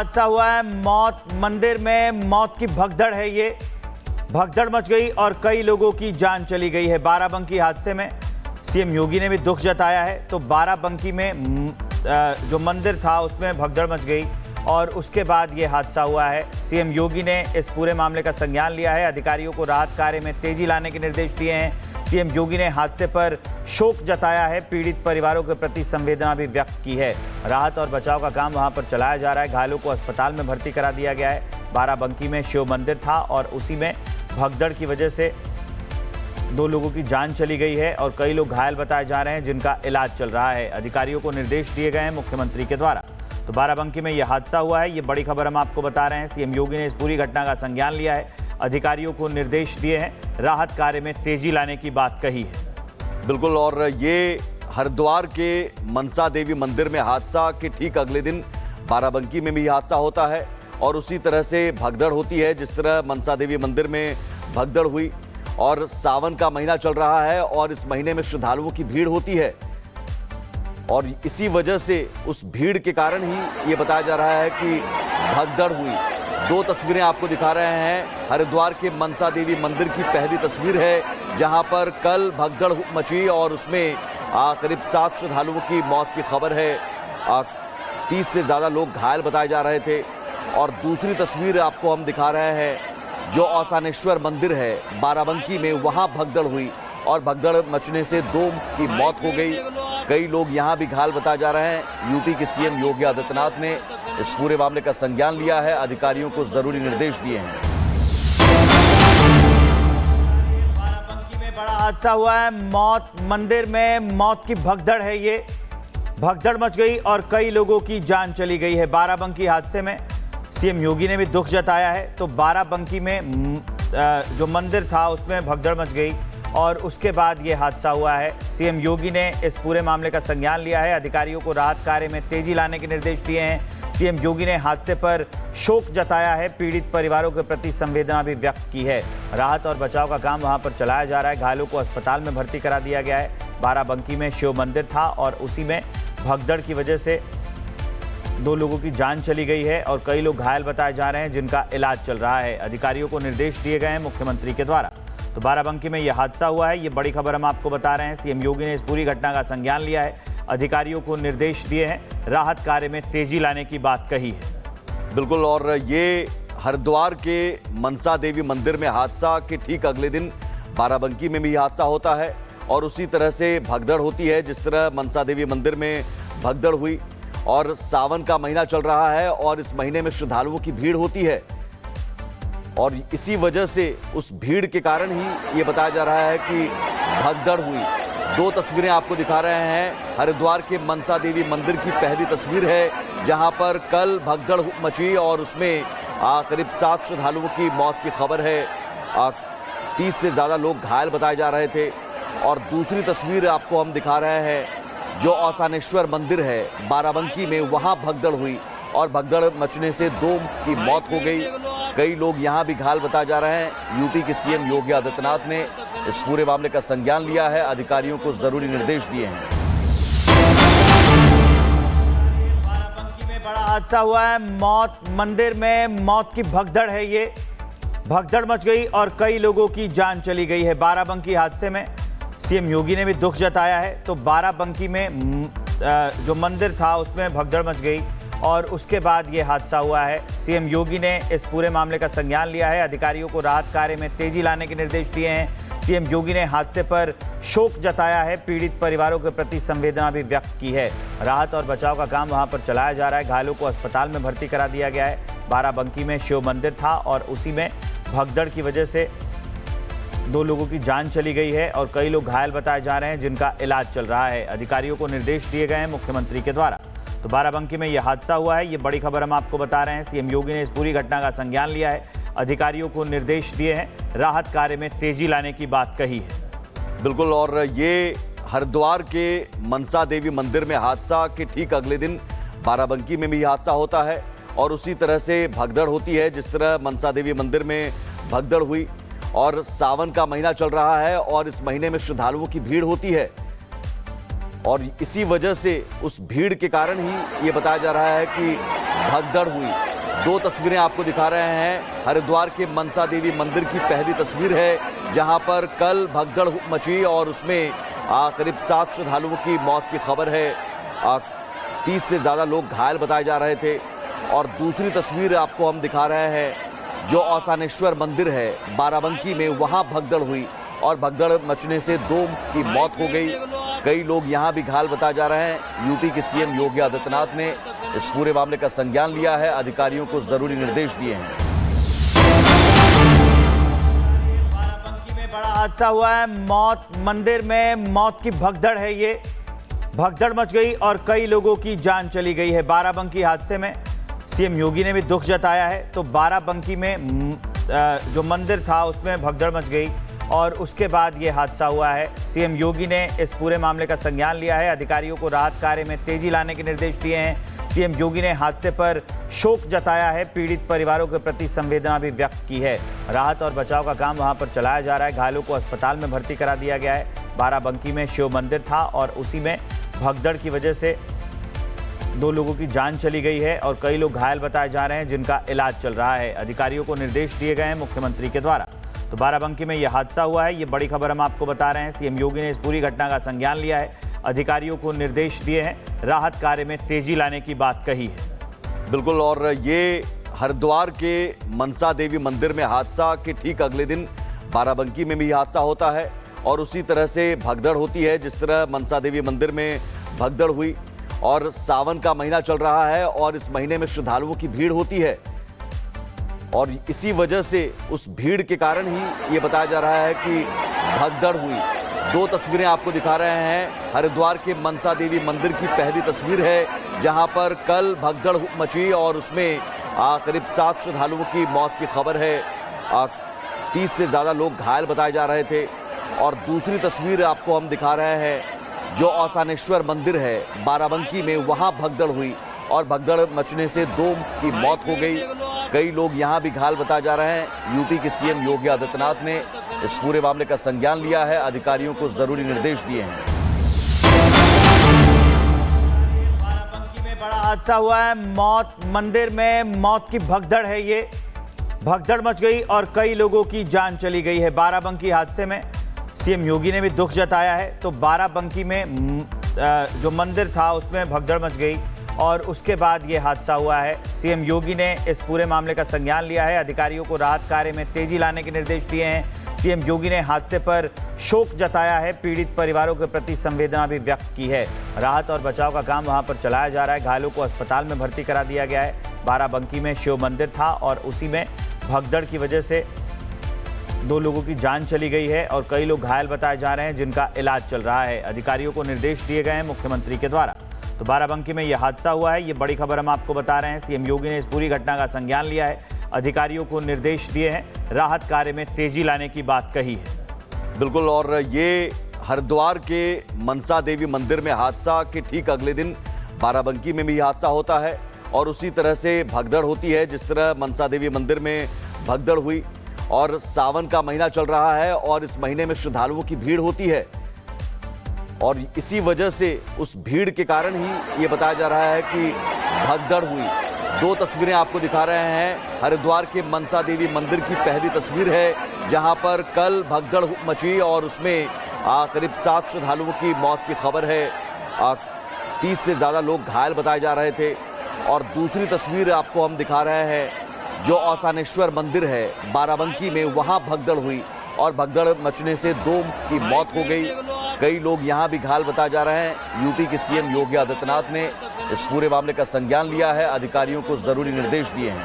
हादसा हुआ है। मंदिर में मौत की भगदड़ है। ये भगदड़ मच गई और कई लोगों की जान चली गई है। बाराबंकी हादसे में सीएम योगी ने भी दुख जताया है। तो बाराबंकी में जो मंदिर था उसमें भगदड़ मच गई और उसके बाद ये हादसा हुआ है। सीएम योगी ने इस पूरे मामले का संज्ञान लिया है। अधिकारियों को राहत कार्य में तेजी लाने के निर्देश दिए हैं। सीएम योगी ने हादसे पर शोक जताया है। पीड़ित परिवारों के प्रति संवेदना भी व्यक्त की है। राहत और बचाव का काम वहां पर चलाया जा रहा है। घायलों को अस्पताल में भर्ती करा दिया गया है। बाराबंकी में शिव मंदिर था और उसी में भगदड़ की वजह से 2 लोगों की जान चली गई है और कई लोग घायल बताए जा रहे हैं जिनका इलाज चल रहा है। अधिकारियों को निर्देश दिए गए हैं मुख्यमंत्री के द्वारा। तो बाराबंकी में यह हादसा हुआ है। ये बड़ी खबर हम आपको बता रहे हैं। सीएम योगी ने इस पूरी घटना का संज्ञान लिया है। अधिकारियों को निर्देश दिए हैं। राहत कार्य में तेजी लाने की बात कही है। बिल्कुल। और ये हरिद्वार के मनसा देवी मंदिर में हादसा के ठीक अगले दिन बाराबंकी में भी हादसा होता है और उसी तरह से भगदड़ होती है। जिस तरह मनसा देवी मंदिर में भगदड़ हुई और सावन का महीना चल रहा है और इस महीने में श्रद्धालुओं की भीड़ होती है और इसी वजह से उस भीड़ के कारण ही ये बताया जा रहा है कि भगदड़ हुई। 2 तस्वीरें आपको दिखा रहे हैं। हरिद्वार के मनसा देवी मंदिर की पहली तस्वीर है जहां पर कल भगदड़ मची और उसमें करीब 7 श्रद्धालुओं की मौत की खबर है। 30 से ज़्यादा लोग घायल बताए जा रहे थे। और दूसरी तस्वीर आपको हम दिखा रहे हैं जो औसानेश्वर मंदिर है बाराबंकी में, वहां भगदड़ हुई और भगदड़ मचने से 2 की मौत हो गई। कई लोग यहां भी घायल बताए जा रहे हैं। यूपी के सीएम योगी आदित्यनाथ ने इस पूरे मामले का संज्ञान लिया है। अधिकारियों को जरूरी निर्देश दिए हैं। बाराबंकी में बड़ा हादसा हुआ है। मंदिर में मौत की भगदड़ है। ये भगदड़ मच गई और कई लोगों की जान चली गई है। बाराबंकी हादसे में सीएम योगी ने भी दुख जताया है। तो बाराबंकी में जो मंदिर था उसमें भगदड़ मच गई और उसके बाद ये हादसा हुआ है। सीएम योगी ने इस पूरे मामले का संज्ञान लिया है। अधिकारियों को राहत कार्य में तेजी लाने के निर्देश दिए हैं। सीएम योगी ने हादसे पर शोक जताया है। पीड़ित परिवारों के प्रति संवेदना भी व्यक्त की है। राहत और बचाव का काम वहां पर चलाया जा रहा है। घायलों को अस्पताल में भर्ती करा दिया गया है। बाराबंकी में शिव मंदिर था और उसी में भगदड़ की वजह से 2 लोगों की जान चली गई है और कई लोग घायल बताए जा रहे हैं जिनका इलाज चल रहा है। अधिकारियों को निर्देश दिए गए हैं मुख्यमंत्री के द्वारा। तो बाराबंकी में यह हादसा हुआ है। ये बड़ी खबर हम आपको बता रहे हैं। सीएम योगी ने इस पूरी घटना का संज्ञान लिया है। अधिकारियों को निर्देश दिए हैं। राहत कार्य में तेजी लाने की बात कही है। बिल्कुल। और ये हरिद्वार के मनसा देवी मंदिर में हादसा के ठीक अगले दिन बाराबंकी में भी हादसा होता है और उसी तरह से भगदड़ होती है। जिस तरह मनसा देवी मंदिर में भगदड़ हुई और सावन का महीना चल रहा है और इस महीने में श्रद्धालुओं की भीड़ होती है और इसी वजह से उस भीड़ के कारण ही ये बताया जा रहा है कि भगदड़ हुई। 2 तस्वीरें आपको दिखा रहे हैं। हरिद्वार के मनसा देवी मंदिर की पहली तस्वीर है जहां पर कल भगदड़ मची और उसमें करीब 7 श्रद्धालुओं की मौत की खबर है। 30 से ज़्यादा लोग घायल बताए जा रहे थे। और दूसरी तस्वीर आपको हम दिखा रहे हैं जो औसानेश्वर मंदिर है बाराबंकी में, वहां भगदड़ हुई और भगदड़ मचने से 2 की मौत हो गई। कई लोग यहां भी घायल बताए जा रहे हैं। यूपी के सीएम योगी आदित्यनाथ ने इस पूरे मामले का संज्ञान लिया है। अधिकारियों को जरूरी निर्देश दिए हैं। बाराबंकी में बड़ा हादसा हुआ है। मंदिर में मौत की भगदड़ है। ये भगदड़ मच गई और कई लोगों की जान चली गई है। बाराबंकी हादसे में सीएम योगी ने भी दुख जताया है। तो बाराबंकी में जो मंदिर था उसमें भगदड़ मच गई और उसके बाद ये हादसा हुआ है। सीएम योगी ने इस पूरे मामले का संज्ञान लिया है। अधिकारियों को राहत कार्य में तेजी लाने के निर्देश दिए हैं। सीएम योगी ने हादसे पर शोक जताया है। पीड़ित परिवारों के प्रति संवेदना भी व्यक्त की है। राहत और बचाव का काम वहां पर चलाया जा रहा है। घायलों को अस्पताल में भर्ती करा दिया गया है। बाराबंकी में शिव मंदिर था और उसी में भगदड़ की वजह से 2 लोगों की जान चली गई है और कई लोग घायल बताए जा रहे हैं जिनका इलाज चल रहा है। अधिकारियों को निर्देश दिए गए हैं मुख्यमंत्री के द्वारा। तो बाराबंकी में यह हादसा हुआ है। ये बड़ी खबर हम आपको बता रहे हैं। सीएम योगी ने इस पूरी घटना का संज्ञान लिया है। अधिकारियों को निर्देश दिए हैं। राहत कार्य में तेजी लाने की बात कही है। बिल्कुल। और ये हरिद्वार के मनसा देवी मंदिर में हादसा के ठीक अगले दिन बाराबंकी में भी हादसा होता है और उसी तरह से भगदड़ होती है। जिस तरह मनसा देवी मंदिर में भगदड़ हुई और सावन का महीना चल रहा है और इस महीने में श्रद्धालुओं की भीड़ होती है और इसी वजह से उस भीड़ के कारण ही ये बताया जा रहा है कि भगदड़ हुई। दो तस्वीरें आपको दिखा रहे हैं। हरिद्वार के मनसा देवी मंदिर की पहली तस्वीर है जहां पर कल भगदड़ मची और उसमें करीब 7 श्रद्धालुओं की मौत की खबर है। 30 से ज़्यादा लोग घायल बताए जा रहे थे। और दूसरी तस्वीर आपको हम दिखा रहे हैं जो औसानेश्वर मंदिर है बाराबंकी में, वहां भगदड़ हुई और भगदड़ मचने से 2 की मौत हो गई। कई लोग यहां भी घायल बताए जा रहे हैं। यूपी के सीएम योगी आदित्यनाथ ने इस पूरे मामले का संज्ञान लिया है, अधिकारियों को जरूरी निर्देश दिए हैं। बाराबंकी में बड़ा हादसा हुआ है। मंदिर में मौत की भगदड़ है। ये भगदड़ मच गई और कई लोगों की जान चली गई है। बाराबंकी हादसे में सीएम योगी ने भी दुख जताया है। तो बाराबंकी में जो मंदिर था उसमें भगदड़ मच गई और उसके बाद ये हादसा हुआ है। सीएम योगी ने इस पूरे मामले का संज्ञान लिया है, अधिकारियों को राहत कार्य में तेजी लाने के निर्देश दिए हैं। सीएम योगी ने हादसे पर शोक जताया है, पीड़ित परिवारों के प्रति संवेदना भी व्यक्त की है। राहत और बचाव का काम वहां पर चलाया जा रहा है। घायलों को अस्पताल में भर्ती करा दिया गया है। बाराबंकी में शिव मंदिर था और उसी में भगदड़ की वजह से 2 लोगों की जान चली गई है और कई लोग घायल बताए जा रहे हैं जिनका इलाज चल रहा है। अधिकारियों को निर्देश दिए गए हैं मुख्यमंत्री के द्वारा। तो बाराबंकी में यह हादसा हुआ है। ये बड़ी खबर हम आपको बता रहे हैं। सीएम योगी ने इस पूरी घटना का संज्ञान लिया है, अधिकारियों को निर्देश दिए हैं, राहत कार्य में तेजी लाने की बात कही है। बिल्कुल। और ये हरिद्वार के मनसा देवी मंदिर में हादसा के ठीक अगले दिन बाराबंकी में भी हादसा होता है और उसी तरह से भगदड़ होती है जिस तरह मनसा देवी मंदिर में भगदड़ हुई। और सावन का महीना चल रहा है और इस महीने में श्रद्धालुओं की भीड़ होती है और इसी वजह से उस भीड़ के कारण ही ये बताया जा रहा है कि भगदड़ हुई। 2 तस्वीरें आपको दिखा रहे हैं। हरिद्वार के मनसा देवी मंदिर की पहली तस्वीर है जहां पर कल भगदड़ मची और उसमें करीब 7 श्रद्धालुओं की मौत की खबर है। 30 से ज़्यादा लोग घायल बताए जा रहे थे। और दूसरी तस्वीर आपको हम दिखा रहे हैं जो औसानेश्वर मंदिर है बाराबंकी में, वहां भगदड़ हुई और भगदड़ मचने से 2 की मौत हो गई। कई लोग यहां भी घायल बताए जा रहे हैं। यूपी के सीएम योगी आदित्यनाथ ने इस पूरे मामले का संज्ञान लिया है, अधिकारियों को जरूरी निर्देश दिए हैं। बाराबंकी में बड़ा हादसा हुआ है। मंदिर में मौत की भगदड़ है। ये भगदड़ मच गई और कई लोगों की जान चली गई है। बाराबंकी हादसे में सीएम योगी ने भी दुख जताया है। तो बाराबंकी में जो मंदिर था उसमें भगदड़ मच गई और उसके बाद ये हादसा हुआ है। सीएम योगी ने इस पूरे मामले का संज्ञान लिया है, अधिकारियों को राहत कार्य में तेजी लाने के निर्देश दिए हैं। सीएम योगी ने हादसे पर शोक जताया है, पीड़ित परिवारों के प्रति संवेदना भी व्यक्त की है। राहत और बचाव का काम वहां पर चलाया जा रहा है। घायलों को अस्पताल में भर्ती करा दिया गया है। बाराबंकी में शिव मंदिर था और उसी में भगदड़ की वजह से 2 लोगों की जान चली गई है और कई लोग घायल बताए जा रहे हैं जिनका इलाज चल रहा है। अधिकारियों को निर्देश दिए गए हैं मुख्यमंत्री के द्वारा। तो बाराबंकी में यह हादसा हुआ है। ये बड़ी खबर हम आपको बता रहे हैं। सीएम योगी ने इस पूरी घटना का संज्ञान लिया है, अधिकारियों को निर्देश दिए हैं, राहत कार्य में तेजी लाने की बात कही है। बिल्कुल। और ये हरिद्वार के मनसा देवी मंदिर में हादसा के ठीक अगले दिन बाराबंकी में भी हादसा होता है और उसी तरह से भगदड़ होती है जिस तरह मनसा देवी मंदिर में भगदड़ हुई। और सावन का महीना चल रहा है और इस महीने में श्रद्धालुओं की भीड़ होती है और इसी वजह से उस भीड़ के कारण ही ये बताया जा रहा है कि भगदड़ हुई। 2 तस्वीरें आपको दिखा रहे हैं। हरिद्वार के मनसा देवी मंदिर की पहली तस्वीर है जहां पर कल भगदड़ मची और उसमें करीब 7 श्रद्धालुओं की मौत की खबर है। 30 से ज़्यादा लोग घायल बताए जा रहे थे। और दूसरी तस्वीर आपको हम दिखा रहे हैं जो औसानेश्वर मंदिर है बाराबंकी में, वहां भगदड़ हुई और भगदड़ मचने से 2 की मौत हो गई। कई लोग यहां भी घायल बताए जा रहे हैं। यूपी के सीएम योगी आदित्यनाथ ने इस पूरे मामले का संज्ञान लिया है, अधिकारियों को जरूरी निर्देश दिए हैं।